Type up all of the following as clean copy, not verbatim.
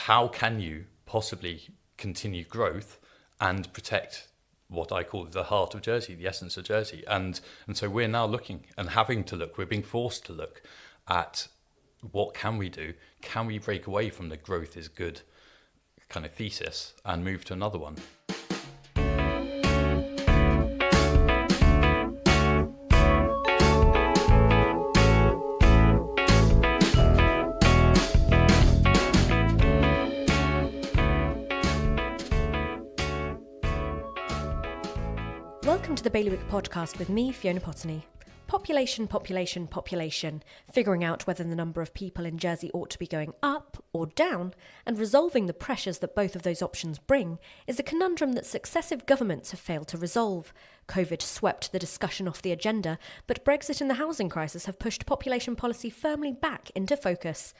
how can you possibly continue growth and protect what I call the heart of Jersey, the essence of Jersey? And so we're now looking and having to look, we're being forced to look at what can we do? Can we break away from the growth is good kind of thesis and move to another one? Welcome to the Bailiwick Podcast with me, Fiona Potney. Population, population, population, figuring out whether the number of people in Jersey ought to be going up or down, and resolving the pressures that both of those options bring, is a conundrum that successive governments have failed to resolve. COVID swept the discussion off the agenda, but Brexit and the housing crisis have pushed population policy firmly back into focus.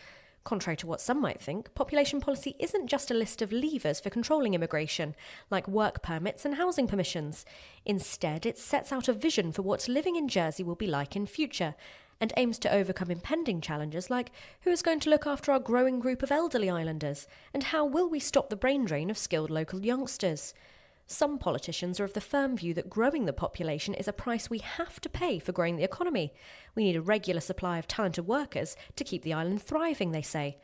Contrary to what some might think, population policy isn't just a list of levers for controlling immigration, like work permits and housing permissions. Instead, it sets out a vision for what living in Jersey will be like in future, and aims to overcome impending challenges like who is going to look after our growing group of elderly islanders, and how will we stop the brain drain of skilled local youngsters. Some politicians are of the firm view that growing the population is a price we have to pay for growing the economy. We need a regular supply of talented workers to keep the island thriving, they say.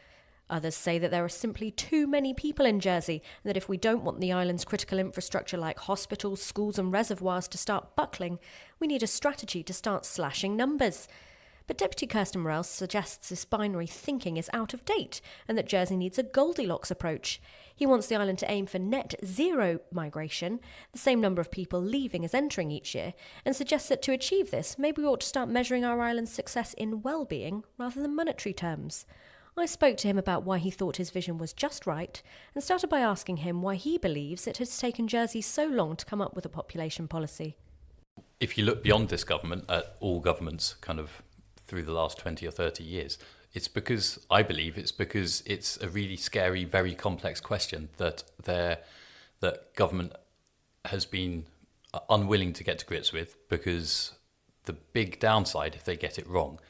Others say that there are simply too many people in Jersey, and that if we don't want the island's critical infrastructure like hospitals, schools and reservoirs to start buckling, we need a strategy to start slashing numbers. But Deputy Kirsten Morell suggests this binary thinking is out of date and that Jersey needs a Goldilocks approach. He wants the island to aim for net zero migration, the same number of people leaving as entering each year, and suggests that to achieve this, maybe we ought to start measuring our island's success in well-being rather than monetary terms. I spoke to him about why he thought his vision was just right, and started by asking him why he believes it has taken Jersey so long to come up with a population policy. If you look beyond this government, at all governments kind of through the last 20 or 30 years, I believe it's because it's a really scary, very complex question that government has been unwilling to get to grips with, because the big downside, if they get it wrong,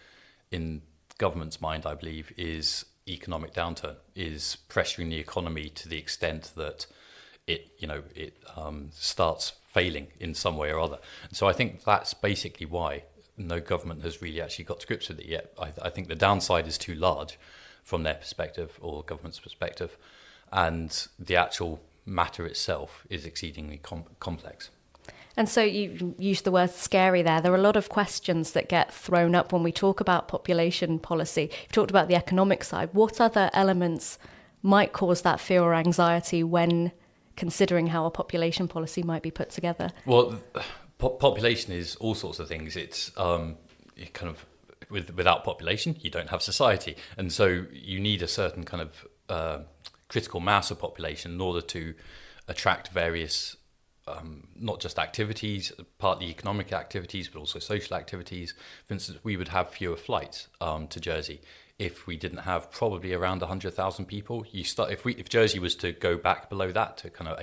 in government's mind, I believe, is economic downturn, is pressuring the economy to the extent that it starts failing in some way or other. And so I think that's basically why no government has really actually got to grips with it yet. I think the downside is too large from their perspective, or government's perspective, and the actual matter itself is exceedingly complex. And so you used the word scary there. There are a lot of questions that get thrown up when we talk about population policy. You've talked about the economic side. What other elements might cause that fear or anxiety when considering how a population policy might be put together? Well, population is all sorts of things. It's without population, you don't have society. And so you need a certain kind of critical mass of population in order to attract various not just activities, partly economic activities, but also social activities. For instance, we would have fewer flights to Jersey if we didn't have probably around 100,000 people. If Jersey was to go back below that to kind of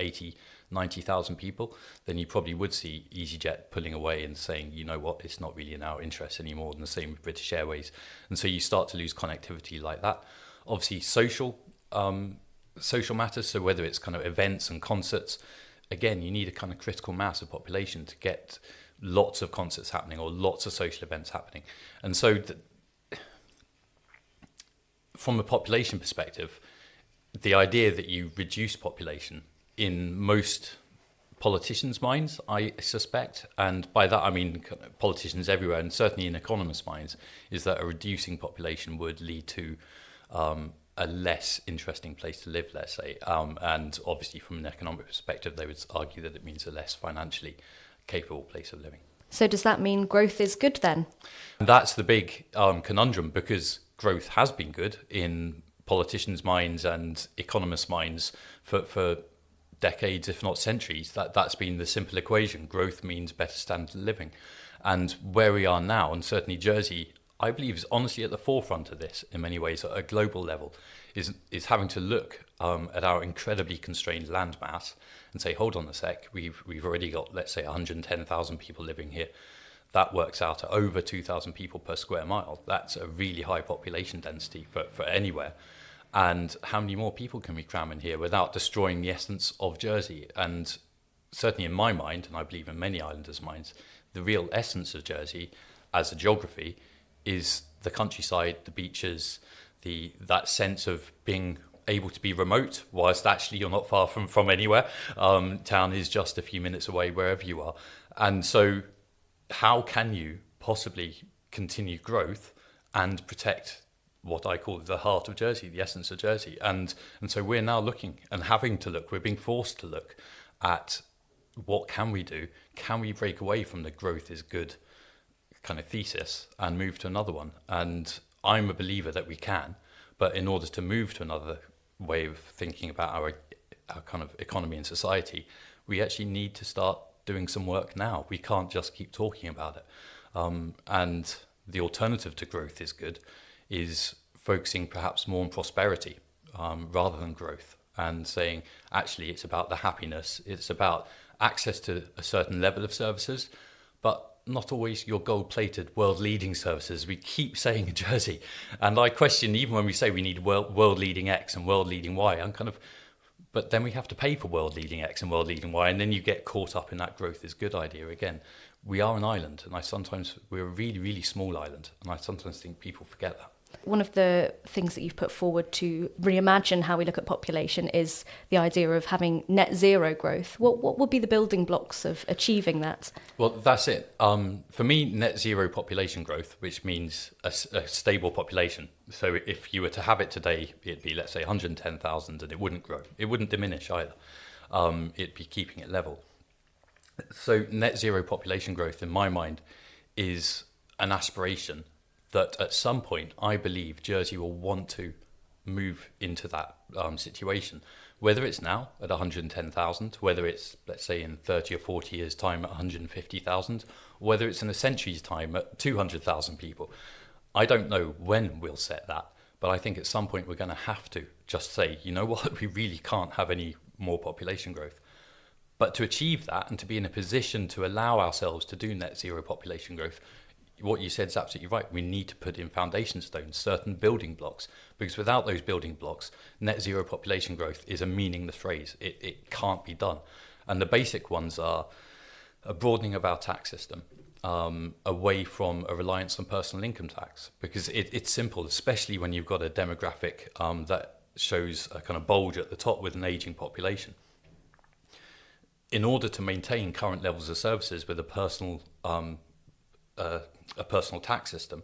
90,000 people, then you probably would see EasyJet pulling away and saying, you know what, it's not really in our interest anymore, and the same with British Airways. And so you start to lose connectivity like that. Obviously, social matters, so whether it's kind of events and concerts, again, you need a kind of critical mass of population to get lots of concerts happening or lots of social events happening. And so from a population perspective, the idea that you reduce population in most politicians' minds, I suspect, and by that I mean politicians everywhere, and certainly in economists' minds, is that a reducing population would lead to a less interesting place to live, let's say. And obviously from an economic perspective, they would argue that it means a less financially capable place of living. So does that mean growth is good then? And that's the big conundrum, because growth has been good in politicians' minds and economists' minds for decades, if not centuries. That's been the simple equation. Growth means better standard of living. And where we are now, and certainly Jersey, I believe, is honestly at the forefront of this in many ways at a global level, is having to look at our incredibly constrained land mass and say, hold on a sec, we've already got, let's say, 110,000 people living here. That works out at over 2,000 people per square mile. That's a really high population density for anywhere. And how many more people can we cram in here without destroying the essence of Jersey? And certainly in my mind, and I believe in many islanders' minds, the real essence of Jersey as a geography is the countryside, the beaches, that sense of being able to be remote, whilst actually you're not far from anywhere. Town is just a few minutes away wherever you are. And so how can you possibly continue growth and protect what I call the heart of Jersey, the essence of Jersey? And so we're now looking and having to look, we're being forced to look at what can we do? Can we break away from the growth is good kind of thesis and move to another one? And I'm a believer that we can, but in order to move to another way of thinking about our kind of economy and society, we actually need to start doing some work now. We can't just keep talking about it. And the alternative to growth is good is focusing perhaps more on prosperity rather than growth, and saying actually it's about the happiness, it's about access to a certain level of services, but not always your gold-plated, world-leading services. We keep saying in Jersey, and I question even when we say we need world-leading X and world-leading Y, but then we have to pay for world-leading X and world-leading Y, and then you get caught up in that growth is good idea again. We are an island, and we're a really, really small island, and I sometimes think people forget that. One of the things that you've put forward to reimagine how we look at population is the idea of having net zero growth. What would be the building blocks of achieving that? Well, that's it. For me, net zero population growth, which means a stable population. So if you were to have it today, it'd be, let's say, 110,000, and it wouldn't grow. It wouldn't diminish either. It'd be keeping it level. So net zero population growth, in my mind, is an aspiration that at some point, I believe Jersey will want to move into that situation. Whether it's now at 110,000, whether it's, let's say, in 30 or 40 years' time at 150,000, or whether it's in a century's time at 200,000 people. I don't know when we'll set that, but I think at some point we're going to have to just say, you know what, we really can't have any more population growth. But to achieve that and to be in a position to allow ourselves to do net zero population growth, what you said is absolutely right. We need to put in foundation stones, certain building blocks, because without those building blocks, net zero population growth is a meaningless phrase. It can't be done. And the basic ones are a broadening of our tax system, away from a reliance on personal income tax, because it's simple, especially when you've got a demographic that shows a kind of bulge at the top with an aging population. In order to maintain current levels of services with a personal tax system,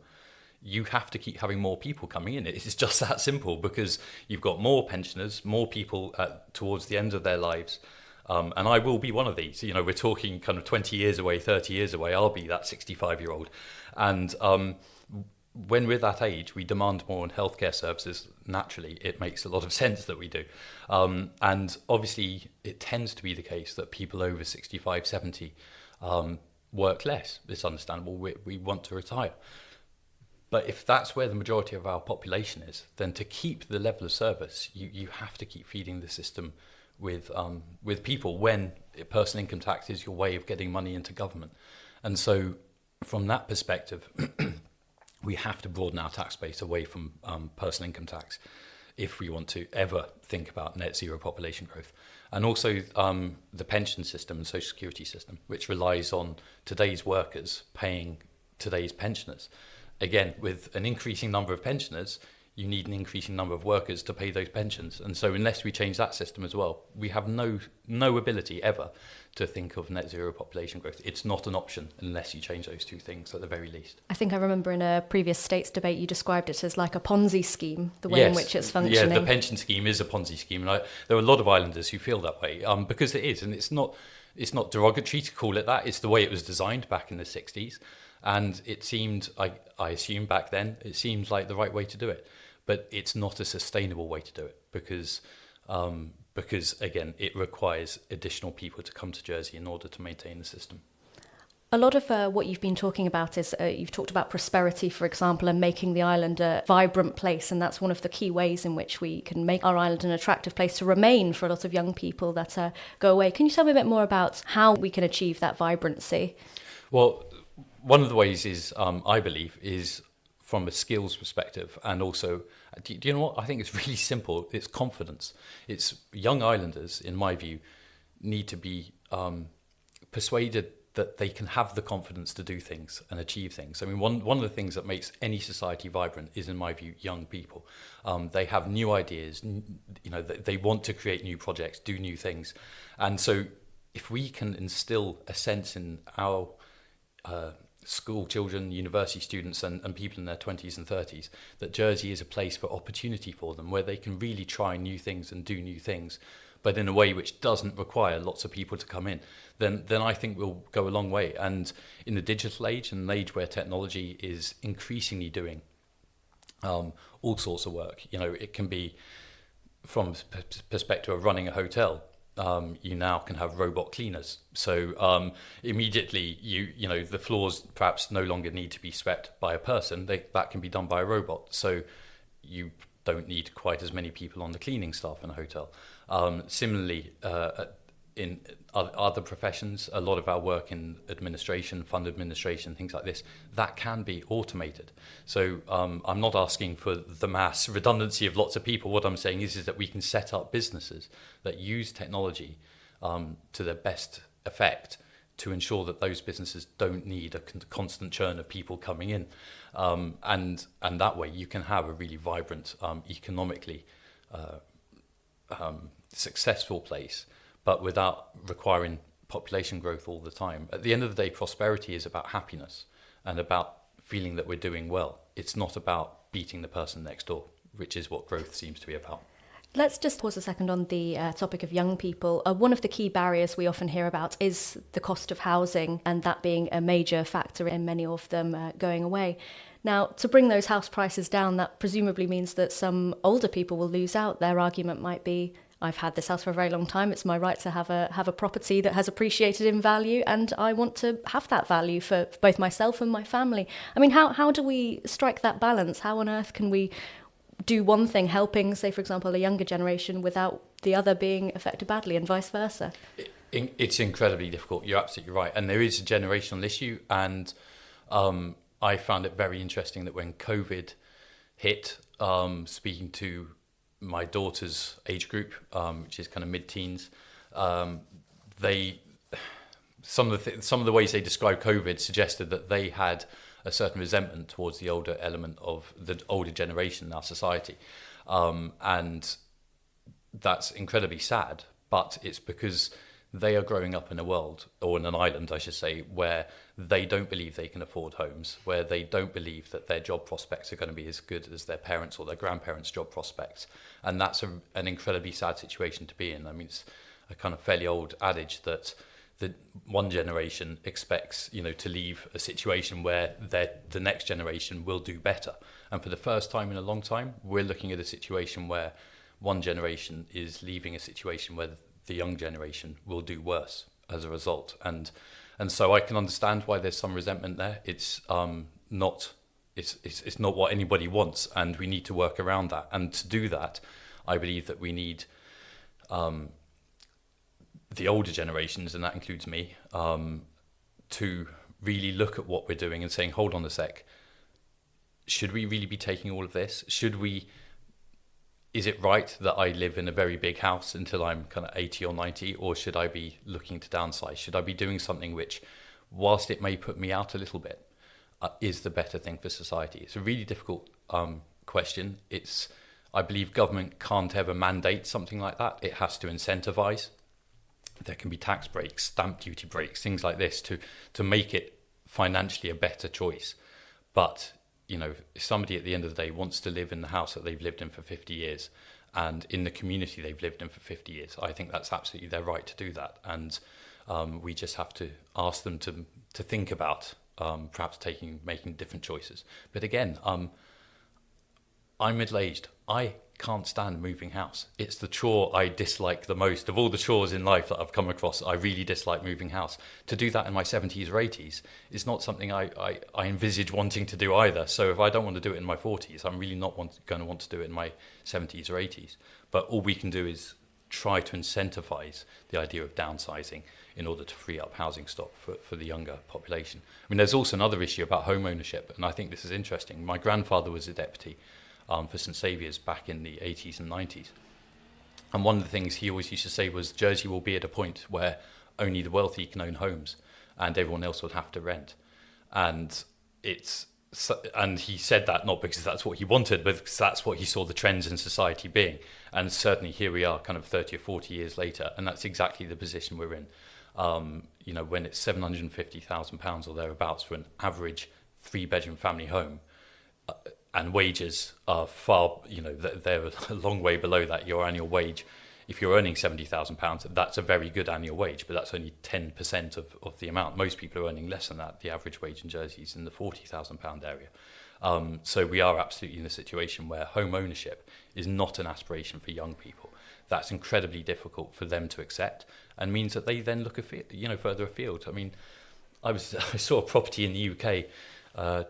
you have to keep having more people coming in. It's just that simple, because you've got more pensioners, more people towards the end of their lives. And I will be one of these. You know, we're talking kind of 20 years away, 30 years away. I'll be that 65-year-old. And when we're that age, we demand more in healthcare services. Naturally, it makes a lot of sense that we do. And obviously, it tends to be the case that people over 65, 70 work less. It's understandable. We want to retire. But if that's where the majority of our population is, then to keep the level of service, you have to keep feeding the system with people when personal income tax is your way of getting money into government. And so from that perspective, we have to broaden our tax base away from personal income tax if we want to ever think about net zero population growth. And also the pension system and social security system, which relies on today's workers paying today's pensioners. Again, with an increasing number of pensioners, you need an increasing number of workers to pay those pensions. And so unless we change that system as well, we have no ability ever to think of net zero population growth. It's not an option unless you change those two things at the very least. I think I remember in a previous states debate you described it as like a Ponzi scheme, the way in which it's functioning. Yeah, the pension scheme is a Ponzi scheme. And there are a lot of islanders who feel that way because it is. And it's not derogatory to call it that. It's the way it was designed back in the 60s. And it seemed, I assume back then, it seemed like the right way to do it. But it's not a sustainable way to do it because again, it requires additional people to come to Jersey in order to maintain the system. A lot of what you've been talking about is you've talked about prosperity, for example, and making the island a vibrant place. And that's one of the key ways in which we can make our island an attractive place to remain for a lot of young people that go away. Can you tell me a bit more about how we can achieve that vibrancy? Well, one of the ways is, I believe, is from a skills perspective, and also, do you know what? I think it's really simple. It's confidence. It's young islanders, in my view, need to be persuaded that they can have the confidence to do things and achieve things. I mean, one of the things that makes any society vibrant is, in my view, young people. They have new ideas, they want to create new projects, do new things. And so if we can instill a sense in our school children, university students and people in their 20s and 30s, that Jersey is a place for opportunity for them, where they can really try new things and do new things, but in a way which doesn't require lots of people to come in, then I think we'll go a long way. And in the digital age, and an age where technology is increasingly doing all sorts of work, it can be from perspective of running a hotel. You now can have robot cleaners. So immediately, the floors perhaps no longer need to be swept by a person. That can be done by a robot. So you don't need quite as many people on the cleaning staff in a hotel. Similarly, in other professions, a lot of our work in administration, fund administration, things like this, that can be automated. So I'm not asking for the mass redundancy of lots of people. What I'm saying is that we can set up businesses that use technology to their best effect to ensure that those businesses don't need a constant churn of people coming in. And that way you can have a really vibrant, economically successful place, but without requiring population growth all the time. At the end of the day, prosperity is about happiness and about feeling that we're doing well. It's not about beating the person next door, which is what growth seems to be about. Let's just pause a second on the topic of young people. One of the key barriers we often hear about is the cost of housing, and that being a major factor in many of them going away. Now, to bring those house prices down, that presumably means that some older people will lose out. Their argument might be, I've had this house for a very long time. It's my right to have a property that has appreciated in value, and I want to have that value for both myself and my family. I mean, how do we strike that balance? How on earth can we do one thing, helping, say, for example, a younger generation, without the other being affected badly, and vice versa? It's incredibly difficult. You're absolutely right. And there is a generational issue. And I found it very interesting that when COVID hit, speaking to my daughter's age group, which is kind of mid-teens, some of the ways they described COVID suggested that they had a certain resentment towards the older element of the older generation in our society, and that's incredibly sad. But it's because they are growing up in a world, or in an island, I should say, where they don't believe they can afford homes, where they don't believe that their job prospects are going to be as good as their parents' or their grandparents' job prospects. And that's an incredibly sad situation to be in. I mean, it's a kind of fairly old adage that the one generation expects, to leave a situation where the next generation will do better. And for the first time in a long time, we're looking at a situation where one generation is leaving a situation where the young generation will do worse as a result. And so I can understand why there's some resentment there. It's not what anybody wants, and we need to work around that. And to do that, I believe that we need the older generations, and that includes me, to really look at what we're doing and saying, hold on a sec, should we really be taking all of this? Is it right that I live in a very big house until I'm kind of 80 or 90, or should I be looking to downsize? Should I be doing something which, whilst it may put me out a little bit, is the better thing for society? It's a really difficult question. I believe government can't ever mandate something like that. It has to incentivize. There can be tax breaks, stamp duty breaks, things like this to make it financially a better choice. But if somebody at the end of the day wants to live in the house that they've lived in for 50 years and in the community they've lived in for 50 years, I think that's absolutely their right to do that. And we just have to ask them to think about perhaps making different choices. But again, I'm middle-aged. I can't stand moving house. It's the chore I dislike the most. Of all the chores in life that I've come across, I really dislike moving house. To do that in my 70s or 80s is not something I envisage wanting to do either. So if I don't want to do it in my 40s, I'm really not going to want to do it in my 70s or 80s. But all we can do is try to incentivize the idea of downsizing in order to free up housing stock for the younger population. I mean, there's also another issue about home ownership, and I think this is interesting. My grandfather was a deputy for St Saviour's back in the 80s and 90s. And one of the things he always used to say was Jersey will be at a point where only the wealthy can own homes and everyone else will have to rent. And he said that not because that's what he wanted, but because that's what he saw the trends in society being. And certainly here we are kind of 30 or 40 years later, and that's exactly the position we're in. When it's £750,000 or thereabouts for an average 3-bedroom family home, and wages are far, they're a long way below that. Your annual wage, if you're earning £70,000, that's a very good annual wage, but that's only 10% of the amount. Most people are earning less than that. The average wage in Jersey is in the £40,000 area. So we are absolutely in a situation where home ownership is not an aspiration for young people. That's incredibly difficult for them to accept, and means that they then look further afield. I mean, I saw a property in the UK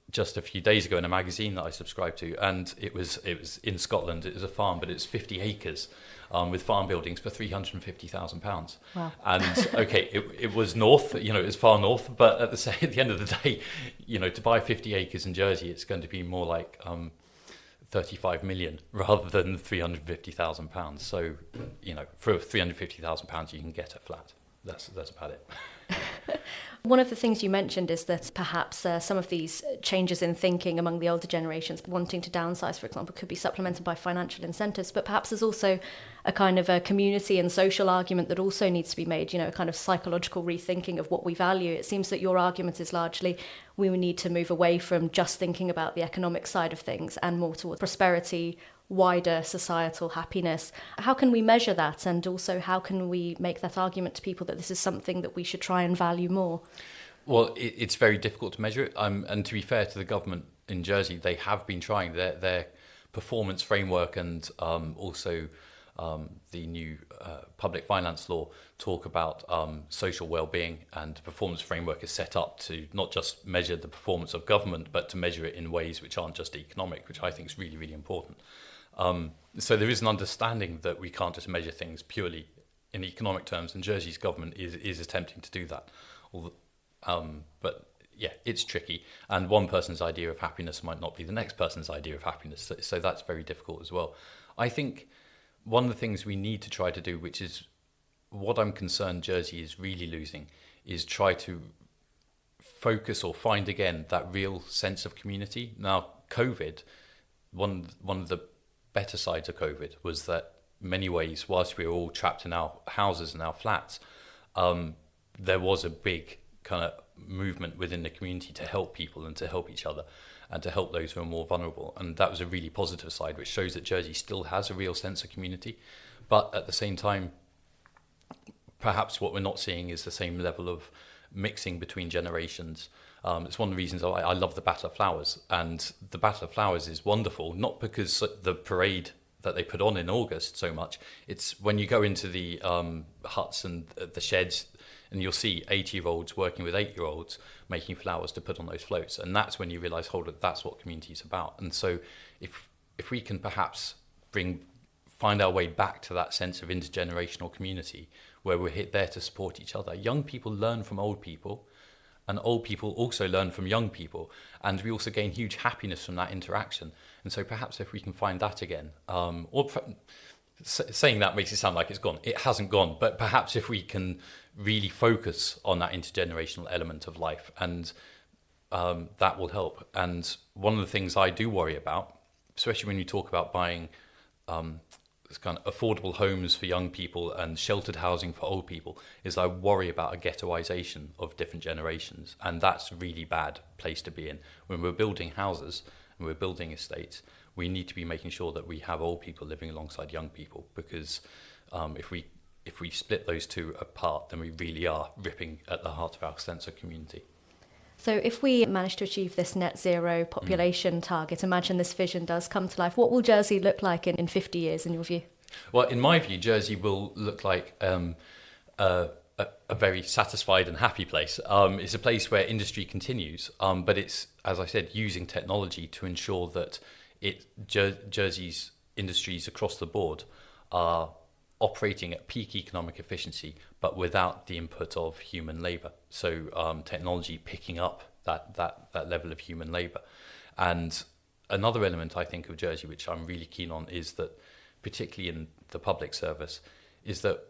just a few days ago in a magazine that I subscribe to, and it was in Scotland. It was a farm, but it's 50 acres with farm buildings for £350,000. Wow. And okay, it was north, it was far north, but at the end of the day, to buy 50 acres in Jersey, it's going to be more like 35 million rather than £350,000. So, for £350,000, you can get a flat. That's about it. One of the things you mentioned is that perhaps some of these changes in thinking among the older generations wanting to downsize, for example, could be supplemented by financial incentives, but perhaps there's also a kind of a community and social argument that also needs to be made, a kind of psychological rethinking of what we value. It seems that your argument is largely we need to move away from just thinking about the economic side of things and more towards prosperity, wider societal happiness. How can we measure that? And also, how can we make that argument to people that this is something that we should try and value more? Well, it's very difficult to measure it. And to be fair to the government in Jersey, they have been trying. Their performance framework and also the new public finance law talk about social well-being, and the performance framework is set up to not just measure the performance of government, but to measure it in ways which aren't just economic, which I think is really, really important. So there is an understanding that we can't just measure things purely in economic terms, and Jersey's government is attempting to do that. But yeah, it's tricky, and one person's idea of happiness might not be the next person's idea of happiness, so that's very difficult as well. I think one of the things we need to try to do, which is what I'm concerned Jersey is really losing, is try to focus or find again that real sense of community. Now, COVID, one of the better sides of COVID was that in many ways, whilst we were all trapped in our houses and our flats, there was a big kind of movement within the community to help people and to help each other and to help those who are more vulnerable. And that was a really positive side, which shows that Jersey still has a real sense of community. But at the same time, perhaps what we're not seeing is the same level of mixing between generations. It's one of the reasons I love the Battle of Flowers. And the Battle of Flowers is wonderful, not because the parade that they put on in August so much. It's when you go into the huts and the sheds, and you'll see 80-year-olds working with 8-year-olds making flowers to put on those floats. And that's when you realise, hold it, that's what community is about. And so if we can perhaps find our way back to that sense of intergenerational community where we're there to support each other. Young people learn from old people, and old people also learn from young people. And we also gain huge happiness from that interaction. And so perhaps if we can find that again, saying that makes it sound like it's gone. It hasn't gone, but perhaps if we can really focus on that intergenerational element of life, and that will help. And one of the things I do worry about, especially when you talk about buying this kind of affordable homes for young people and sheltered housing for old people, is I worry about a ghettoization of different generations. And that's a really bad place to be in. When we're building houses and we're building estates, we need to be making sure that we have old people living alongside young people, because if we split those two apart, then we really are ripping at the heart of our sense of community. So if we manage to achieve this net zero population target, imagine this vision does come to life, what will Jersey look like in 50 years in your view? Well, in my view, Jersey will look like a very satisfied and happy place. It's a place where industry continues, but it's, as I said, using technology to ensure that Jersey's industries across the board are operating at peak economic efficiency, but without the input of human labour. So technology picking up that level of human labour. And another element I think of Jersey, which I'm really keen on, is that particularly in the public service, is that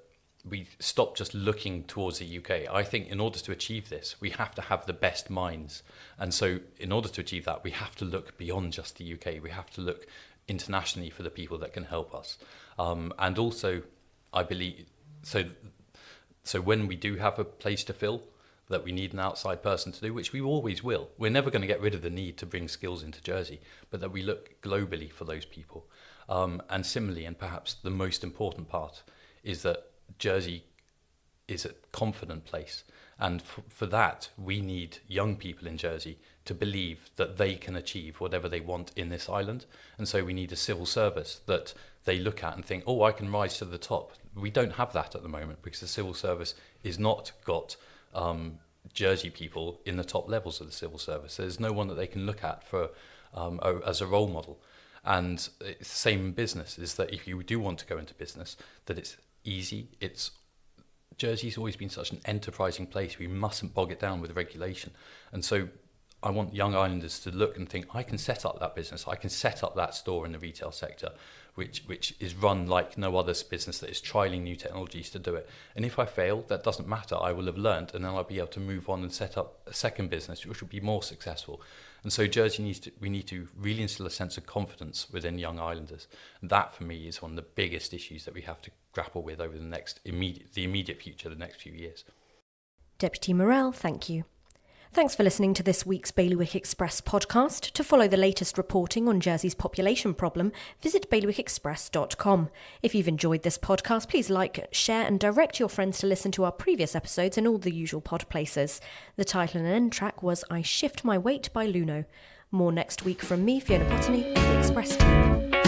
we stop just looking towards the UK. I think in order to achieve this, we have to have the best minds. And so in order to achieve that, we have to look beyond just the UK. We have to look internationally for the people that can help us. And also, I believe, so when we do have a place to fill, that we need an outside person to do, which we always will. We're never going to get rid of the need to bring skills into Jersey, but that we look globally for those people. And similarly, and perhaps the most important part, is that Jersey is a confident place. And for that, we need young people in Jersey to believe that they can achieve whatever they want in this island. And so we need a civil service that they look at and think, oh, I can rise to the top. We don't have that at the moment because the civil service is not got Jersey people in the top levels of the civil service. There's no one that they can look at for as a role model. And it's the same in business, is that if you do want to go into business, that it's easy. Jersey's always been such an enterprising place. We mustn't bog it down with regulation. And so I want young islanders to look and think, I can set up that business. I can set up that store in the retail sector, which is run like no other business that is trialing new technologies to do it. And if I fail, that doesn't matter. I will have learned, and then I'll be able to move on and set up a second business, which will be more successful. And so Jersey we need to really instill a sense of confidence within young islanders. And that, for me, is one of the biggest issues that we have to grapple with over the immediate future, the next few years. Deputy Morell, thank you. Thanks for listening to this week's Bailiwick Express podcast. To follow the latest reporting on Jersey's population problem, visit bailiwickexpress.com. If you've enjoyed this podcast, please like, share and direct your friends to listen to our previous episodes in all the usual pod places. The title and end track was I Shift My Weight by Luno. More next week from me, Fiona Potney, and the Express team.